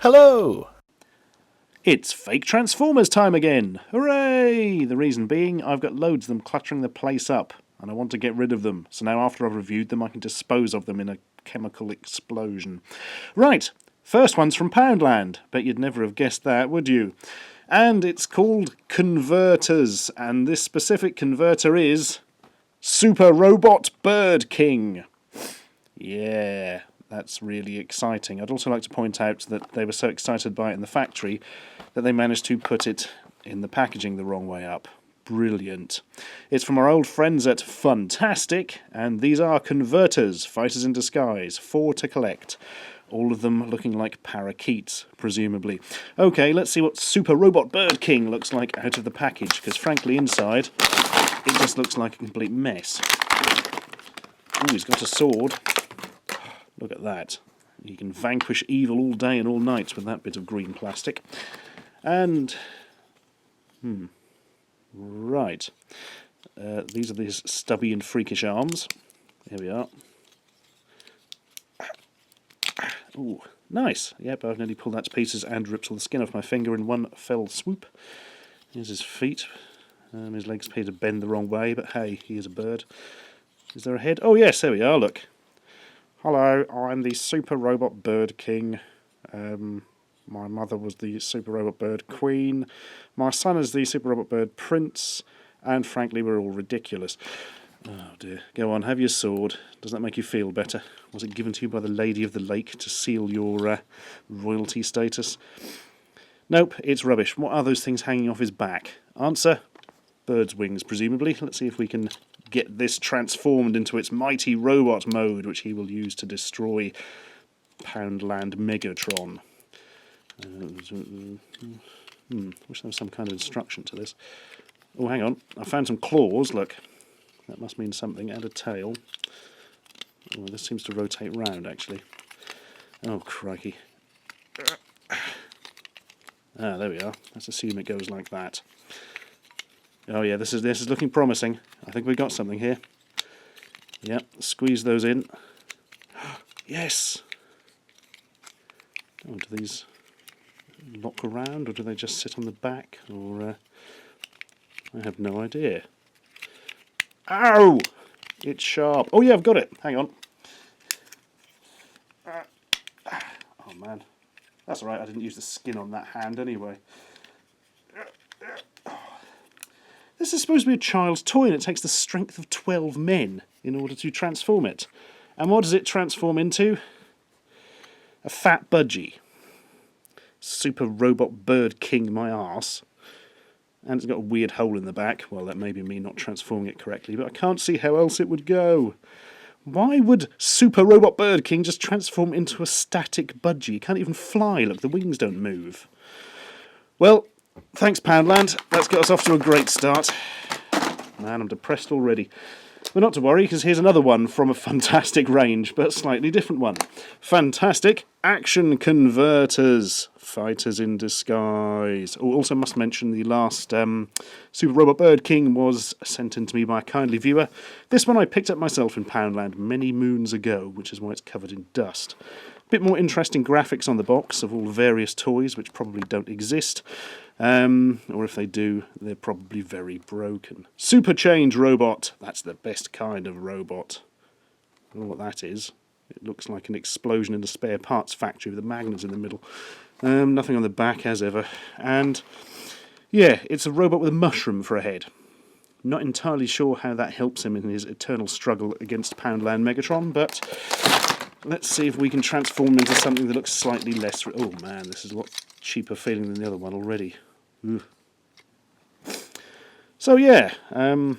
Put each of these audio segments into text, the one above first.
Hello! It's fake Transformers time again! Hooray! The reason being, I've got loads of them cluttering the place up, and I want to get rid of them. So now after I've reviewed them, I can dispose of them in a chemical explosion. Right, first one's from Poundland. Bet you'd never have guessed that, would you? And it's called Converters, and this specific converter is Super Robot Bird King. Yeah, that's really exciting. I'd also like to point out that they were so excited by it in the factory that they managed to put it in the packaging the wrong way up. Brilliant. It's from our old friends at Funtastic, and these are converters, fighters in disguise, 4 to collect. All of them looking like parakeets, presumably. Okay, let's see what Super Robot Bird King looks like out of the package, because frankly inside it just looks like a complete mess. Ooh, he's got a sword. Look at that. You can vanquish evil all day and all night with that bit of green plastic. And... right. These are these stubby and freakish arms. Here we are. Ooh, nice. Yep, I've nearly pulled that to pieces and ripped all the skin off my finger in one fell swoop. Here's his feet. His legs appear to bend the wrong way, but hey, he is a bird. Is there a head? Oh yes, there we are, look. Hello, I'm the Super Robot Bird King. My mother was the Super Robot Bird Queen. My son is the Super Robot Bird Prince. And frankly, we're all ridiculous. Oh dear. Go on, have your sword. Does that make you feel better? Was it given to you by the Lady of the Lake to seal your royalty status? Nope, it's rubbish. What are those things hanging off his back? Answer? Bird's wings, presumably. Let's see if we can get this transformed into its mighty robot mode, which he will use to destroy Poundland Megatron. Wish there was some kind of instruction to this. Oh, hang on. I found some claws, look. That must mean something. And a tail. Oh, this seems to rotate round, actually. Oh, crikey. Ah, there we are. Let's assume it goes like that. Oh yeah, this is looking promising. I think we've got something here. Yep, squeeze those in. Yes! Oh, do these lock around, or do they just sit on the back? Or, I have no idea. Ow! It's sharp. Oh yeah, I've got it. Hang on. Oh man. That's alright, I didn't use the skin on that hand anyway. This is supposed to be a child's toy, and it takes the strength of 12 men in order to transform it. And what does it transform into? A fat budgie. Super Robot Bird King my arse. And it's got a weird hole in the back. Well, that may be me not transforming it correctly, but I can't see how else it would go. Why would Super Robot Bird King just transform into a static budgie? He can't even fly. Look, the wings don't move. Well, thanks, Poundland. That's got us off to a great start. Man, I'm depressed already. But not to worry, because here's another one from a Fantastic range, but a slightly different one. Fantastic Action Converters. Fighters in disguise. Oh, also must mention the last Super Robot Bird King was sent in to me by a kindly viewer. This one I picked up myself in Poundland many moons ago, which is why it's covered in dust. A bit more interesting graphics on the box of all various toys, which probably don't exist. Or if they do, they're probably very broken. Super Change Robot. That's the best kind of robot. I don't know what that is. It looks like an explosion in the spare parts factory with a magnet in the middle. Nothing on the back as ever. And yeah, it's a robot with a mushroom for a head. Not entirely sure how that helps him in his eternal struggle against Poundland Megatron, but let's see if we can transform him into something that looks slightly less... Oh man, this is a lot cheaper feeling than the other one already. Ooh. So yeah, can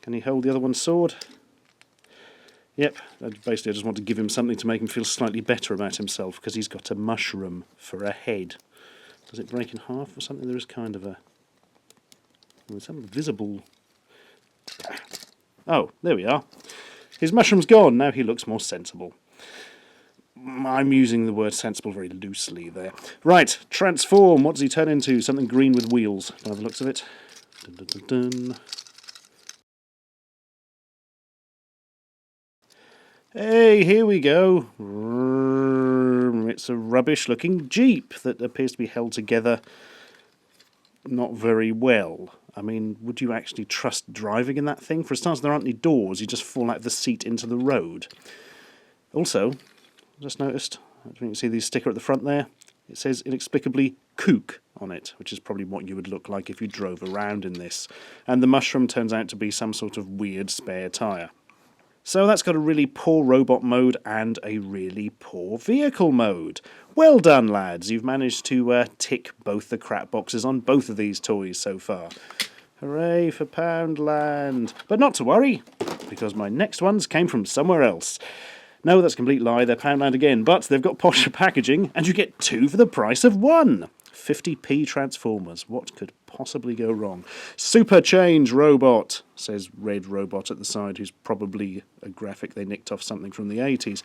he hold the other one's sword? Yep, basically I just want to give him something to make him feel slightly better about himself, because he's got a mushroom for a head. Does it break in half or something? There is kind of a... There's some visible... Oh, there we are. His mushroom's gone, now he looks more sensible. I'm using the word sensible very loosely there. Right, transform. What does he turn into? Something green with wheels, by the looks of it. Dun, dun, dun, dun. Hey, here we go. It's a rubbish-looking Jeep that appears to be held together not very well. I mean, would you actually trust driving in that thing? For a start, there aren't any doors. You just fall out of the seat into the road. Also, I just noticed, I don't know if you can see the sticker at the front there. It says inexplicably kook on it, which is probably what you would look like if you drove around in this. And the mushroom turns out to be some sort of weird spare tyre. So that's got a really poor robot mode and a really poor vehicle mode. Well done, lads. You've managed to tick both the crap boxes on both of these toys so far. Hooray for Poundland. But not to worry, because my next ones came from somewhere else. No, that's a complete lie. They're Poundland again, but they've got posher packaging, and you get 2 for the price of 1. 50p Transformers. What could possibly go wrong? Super Change Robot, says Red Robot at the side, who's probably a graphic they nicked off something from the 80s.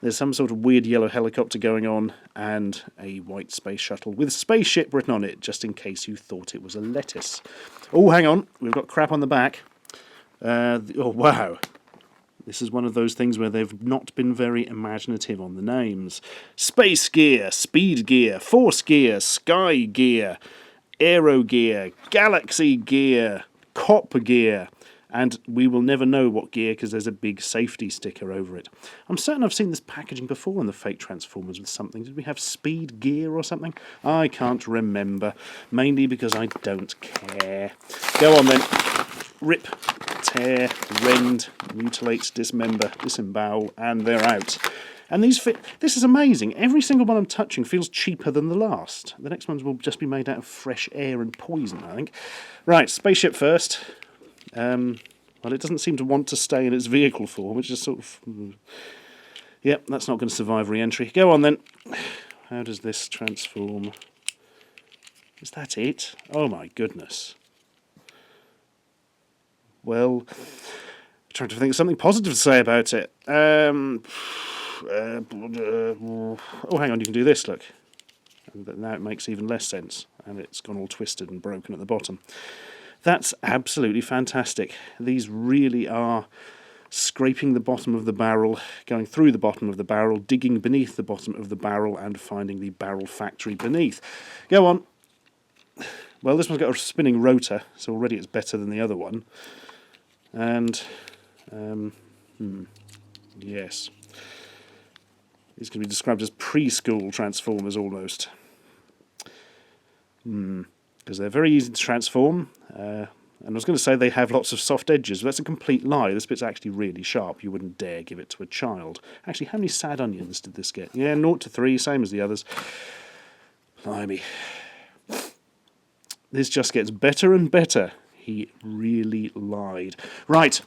There's some sort of weird yellow helicopter going on, and a white space shuttle with spaceship written on it, just in case you thought it was a lettuce. Oh, hang on. We've got crap on the back. Oh, wow. This is one of those things where they've not been very imaginative on the names. Space Gear, Speed Gear, Force Gear, Sky Gear, Aero Gear, Galaxy Gear, Cop Gear, and we will never know what gear because there's a big safety sticker over it. I'm certain I've seen this packaging before in the fake Transformers with something. Did we have Speed Gear or something? I can't remember, mainly because I don't care. Go on then. Rip, tear, rend, mutilate, dismember, disembowel, and they're out. And these fit. This is amazing. Every single one I'm touching feels cheaper than the last. The next ones will just be made out of fresh air and poison, I think. Right, spaceship first. Well, it doesn't seem to want to stay in its vehicle form, which is sort of... Yep, that's not going to survive re-entry. Go on then. How does this transform? Is that it? Oh my goodness. Well, I'm trying to think of something positive to say about it. Oh, hang on, you can do this, look. And now it makes even less sense, and it's gone all twisted and broken at the bottom. That's absolutely fantastic. These really are scraping the bottom of the barrel, going through the bottom of the barrel, digging beneath the bottom of the barrel, and finding the barrel factory beneath. Go on. Well, this one's got a spinning rotor, so already it's better than the other one. And, yes. These can be described as preschool Transformers almost. Because they're very easy to transform. And I was going to say they have lots of soft edges, but that's a complete lie. This bit's actually really sharp. You wouldn't dare give it to a child. Actually, how many sad onions did this get? Yeah, 0 to 3, same as the others. Blimey. This just gets better and better. He really lied. Right.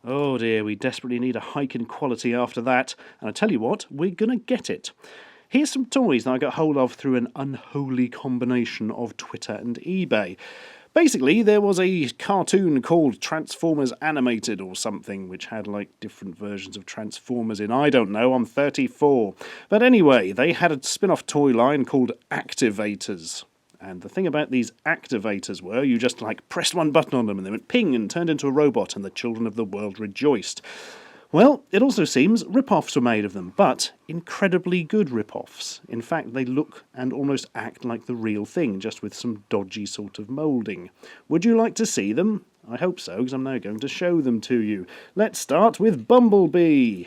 Oh dear, we desperately need a hike in quality after that. And I tell you what, we're going to get it. Here's some toys that I got hold of through an unholy combination of Twitter and eBay. Basically, there was a cartoon called Transformers Animated or something, which had like different versions of Transformers in. I don't know, I'm 34. But anyway, they had a spin-off toy line called Activators. And the thing about these activators were, you just like pressed one button on them and they went ping and turned into a robot and the children of the world rejoiced. Well, it also seems rip-offs were made of them, but incredibly good rip-offs. In fact, they look and almost act like the real thing, just with some dodgy sort of moulding. Would you like to see them? I hope so, because I'm now going to show them to you. Let's start with Bumblebee.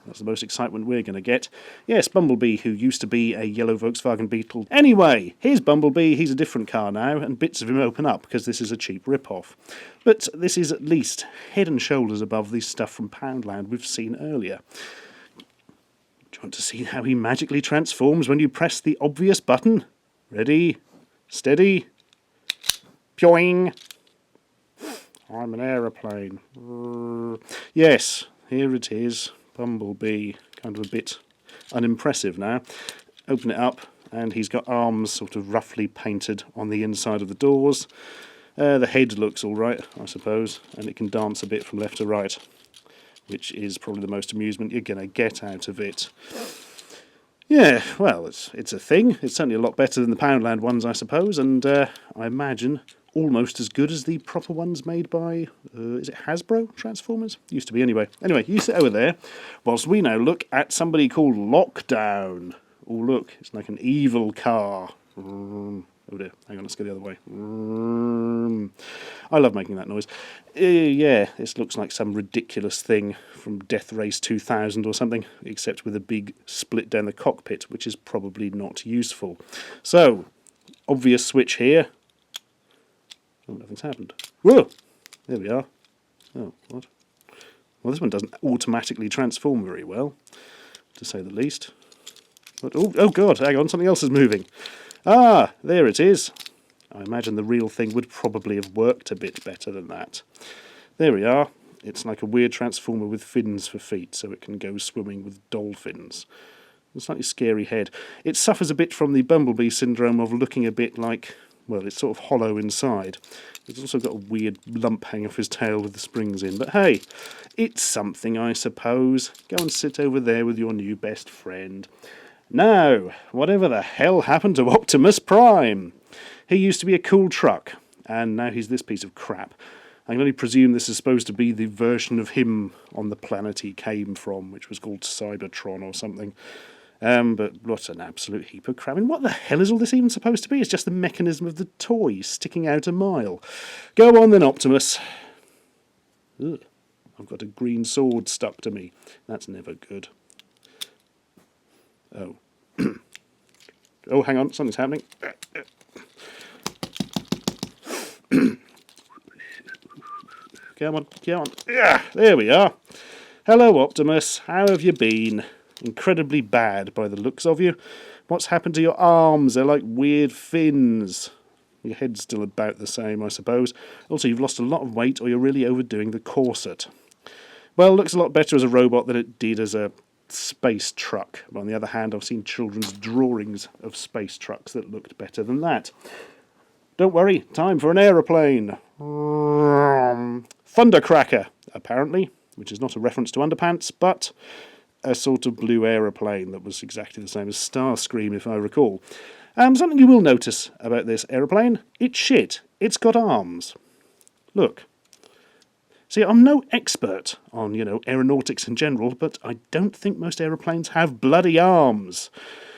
That's the most excitement we're going to get. Yes, Bumblebee, who used to be a yellow Volkswagen Beetle. Anyway, here's Bumblebee. He's a different car now, and bits of him open up because this is a cheap rip-off. But this is at least head and shoulders above the stuff from Poundland we've seen earlier. Do you want to see how he magically transforms when you press the obvious button? Ready, steady, pyoing. I'm an aeroplane. Yes, here it is. Bumblebee. Kind of a bit unimpressive now. Open it up, and he's got arms sort of roughly painted on the inside of the doors. The head looks alright, I suppose, and it can dance a bit from left to right, which is probably the most amusement you're going to get out of it. Yeah, well, it's a thing. It's certainly a lot better than the Poundland ones, I suppose, and I imagine almost as good as the proper ones made by, is it Hasbro Transformers? Used to be anyway. Anyway, you sit over there, whilst we now look at somebody called Lockdown. Oh look, it's like an evil car. Oh dear, hang on, let's go the other way. I love making that noise. Yeah, this looks like some ridiculous thing from Death Race 2000 or something, except with a big split down the cockpit, which is probably not useful. So, obvious switch here. Oh, nothing's happened. Whoa! There we are. Oh, what? Well, this one doesn't automatically transform very well, to say the least. But, oh god, hang on, something else is moving. Ah, there it is. I imagine the real thing would probably have worked a bit better than that. There we are. It's like a weird transformer with fins for feet, so it can go swimming with dolphins. A slightly scary head. It suffers a bit from the Bumblebee syndrome of looking a bit like, well, it's sort of hollow inside. It's also got a weird lump hanging off his tail with the springs in. But hey, it's something, I suppose. Go and sit over there with your new best friend. Now, whatever the hell happened to Optimus Prime? He used to be a cool truck, and now he's this piece of crap. I can only presume this is supposed to be the version of him on the planet he came from, which was called Cybertron or something. But what an absolute heap of crap. And what the hell is all this even supposed to be? It's just the mechanism of the toy sticking out a mile. Go on then, Optimus. Ugh, I've got a green sword stuck to me. That's never good. Oh. Oh, hang on, something's happening. Come on, come on. Yeah, there we are. Hello, Optimus. How have you been? Incredibly bad by the looks of you. What's happened to your arms? They're like weird fins. Your head's still about the same, I suppose. Also, you've lost a lot of weight, or you're really overdoing the corset. Well, it looks a lot better as a robot than it did as a space truck. But on the other hand, I've seen children's drawings of space trucks that looked better than that. Don't worry, time for an aeroplane. Thundercracker, apparently, which is not a reference to underpants, but a sort of blue aeroplane that was exactly the same as Starscream, if I recall. Something you will notice about this aeroplane, it's shit. It's got arms. Look. See, I'm no expert on, aeronautics in general, but I don't think most aeroplanes have bloody arms.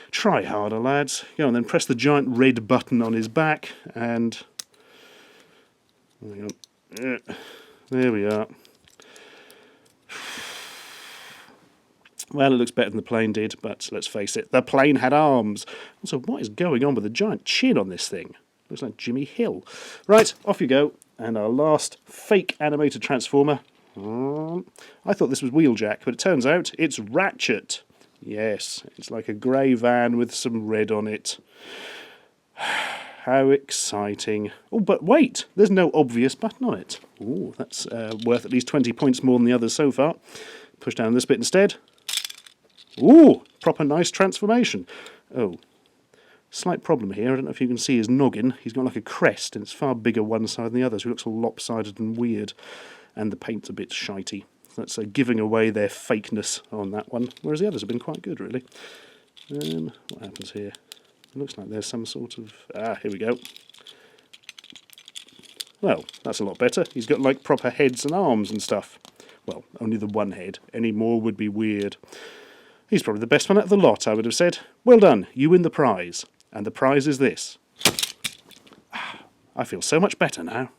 Try harder, lads. Go on, then press the giant red button on his back, and... hang on. There we are. Well, it looks better than the plane did, but let's face it, the plane had arms. Also, what is going on with the giant chin on this thing? Looks like Jimmy Hill. Right, off you go. And our last fake animated transformer. I thought this was Wheeljack, but it turns out it's Ratchet. Yes, it's like a grey van with some red on it. How exciting. Oh, but wait, there's no obvious button on it. Oh, that's worth at least 20 points more than the others so far. Push down this bit instead. Ooh, proper nice transformation. Oh, slight problem here. I don't know if you can see his noggin. He's got like a crest, and it's far bigger one side than the other, so he looks all lopsided and weird. And the paint's a bit shitey. That's giving away their fakeness on that one, whereas the others have been quite good, really. What happens here? It looks like there's some sort of... here we go. Well, that's a lot better. He's got, like, proper heads and arms and stuff. Well, only the one head. Any more would be weird. He's probably the best one out of the lot, I would have said. Well done, you win the prize. And the prize is this. I feel so much better now.